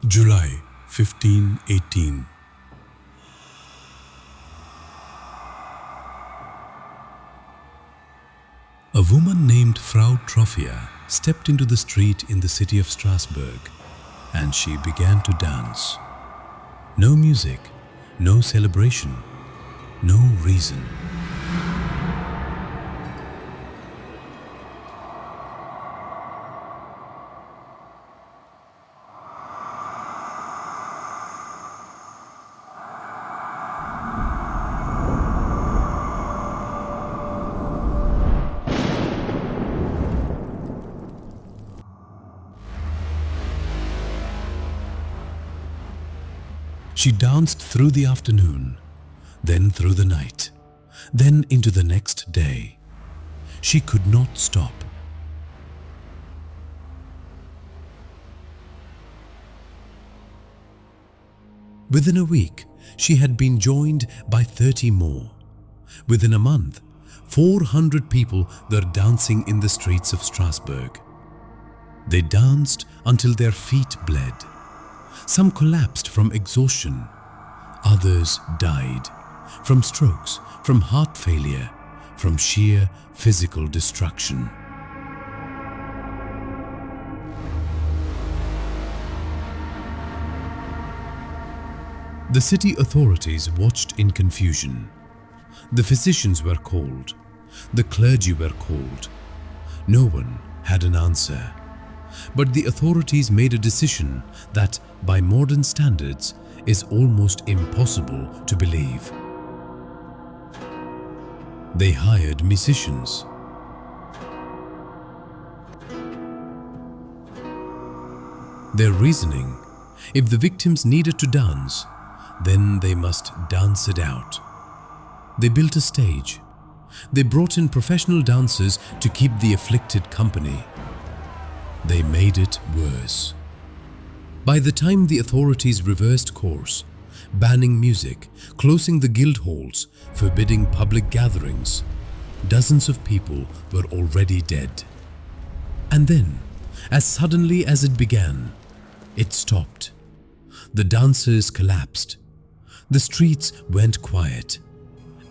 July 1518. A woman named Frau Troffea stepped into the street in the city of Strasbourg, and she began to dance. No music, no celebration, no reason. She danced through the afternoon, then through the night, then into the next day. She could not stop. Within a week, she had been joined by 30 more. Within a month, 400 people were dancing in the streets of Strasbourg. They danced until their feet bled. Some collapsed from exhaustion. Others died from strokes, from heart failure, from sheer physical destruction. The city authorities watched in confusion. The physicians were called. The clergy were called. No one had an answer. But the authorities made a decision that, by modern standards, is almost impossible to believe. They hired musicians. Their reasoning: if the victims needed to dance, then they must dance it out. They built a stage. They brought in professional dancers to keep the afflicted company. They made it worse. By the time the authorities reversed course, banning music, closing the guild halls, forbidding public gatherings, dozens of people were already dead. And then, as suddenly as it began, it stopped. The dancers collapsed. The streets went quiet,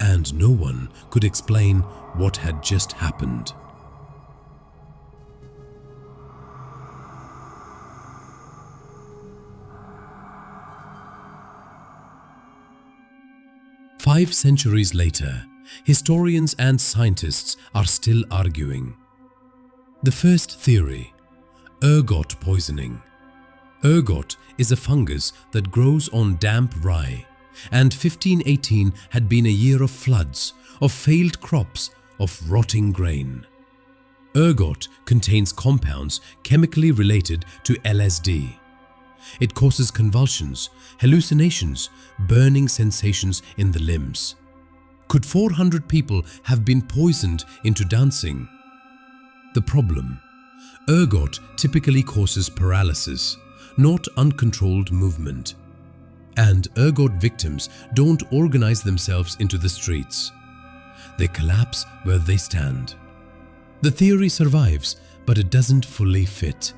and no one could explain what had just happened. Five centuries later, historians and scientists are still arguing. The first theory: ergot poisoning. Ergot is a fungus that grows on damp rye, and 1518 had been a year of floods, of failed crops, of rotting grain. Ergot contains compounds chemically related to LSD. It causes convulsions, hallucinations, burning sensations in the limbs. Could 400 people have been poisoned into dancing? The problem: ergot typically causes paralysis, not uncontrolled movement. And ergot victims don't organize themselves into the streets. They collapse where they stand. The theory survives, but it doesn't fully fit.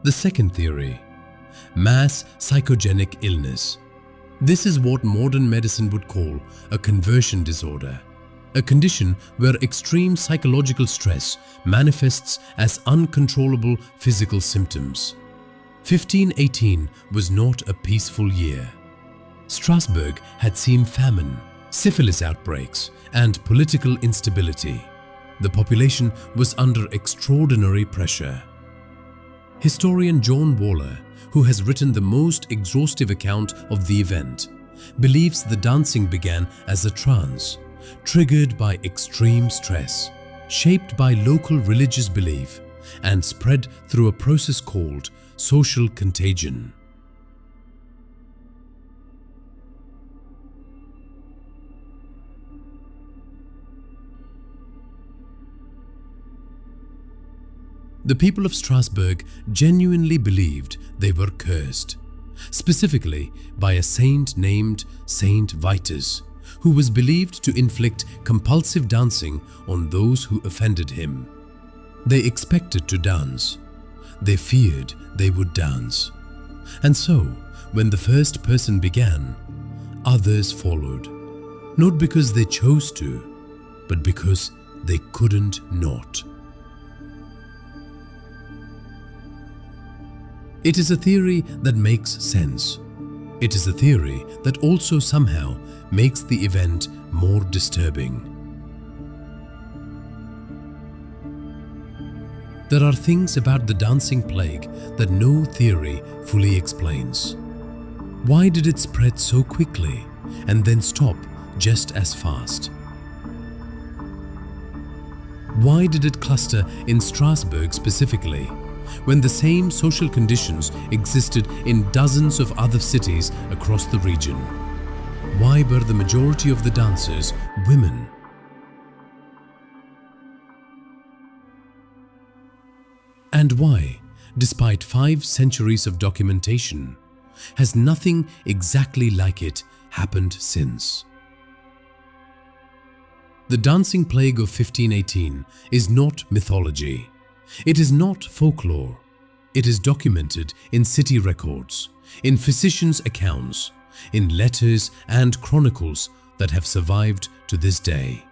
The second theory: mass psychogenic illness. This is what modern medicine would call a conversion disorder, a condition where extreme psychological stress manifests as uncontrollable physical symptoms. 1518 was not a peaceful year. Strasbourg had seen famine, syphilis outbreaks, and political instability. The population was under extraordinary pressure. Historian John Waller, who has written the most exhaustive account of the event, believes the dancing began as a trance, triggered by extreme stress, shaped by local religious belief, and spread through a process called social contagion. The people of Strasbourg genuinely believed they were cursed, specifically by a saint named Saint Vitus, who was believed to inflict compulsive dancing on those who offended him. They expected to dance. They feared they would dance. And so, when the first person began, others followed, not because they chose to, but because they couldn't not. It is a theory that makes sense. It is a theory that also somehow makes the event more disturbing. There are things about the dancing plague that no theory fully explains. Why did it spread so quickly and then stop just as fast? Why did it cluster in Strasbourg specifically, when the same social conditions existed in dozens of other cities across the region? Why were the majority of the dancers women? And why, despite 5 centuries of documentation, has nothing exactly like it happened since? The dancing plague of 1518 is not mythology. It is not folklore. It is documented in city records, in physicians' accounts, in letters and chronicles that have survived to this day.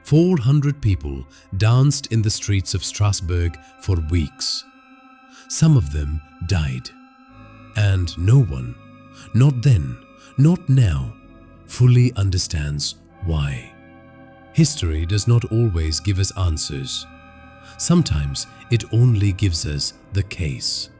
400 people danced in the streets of Strasbourg for weeks. Some of them died. And no one, not then, not now, fully understands why. History does not always give us answers. Sometimes it only gives us the case.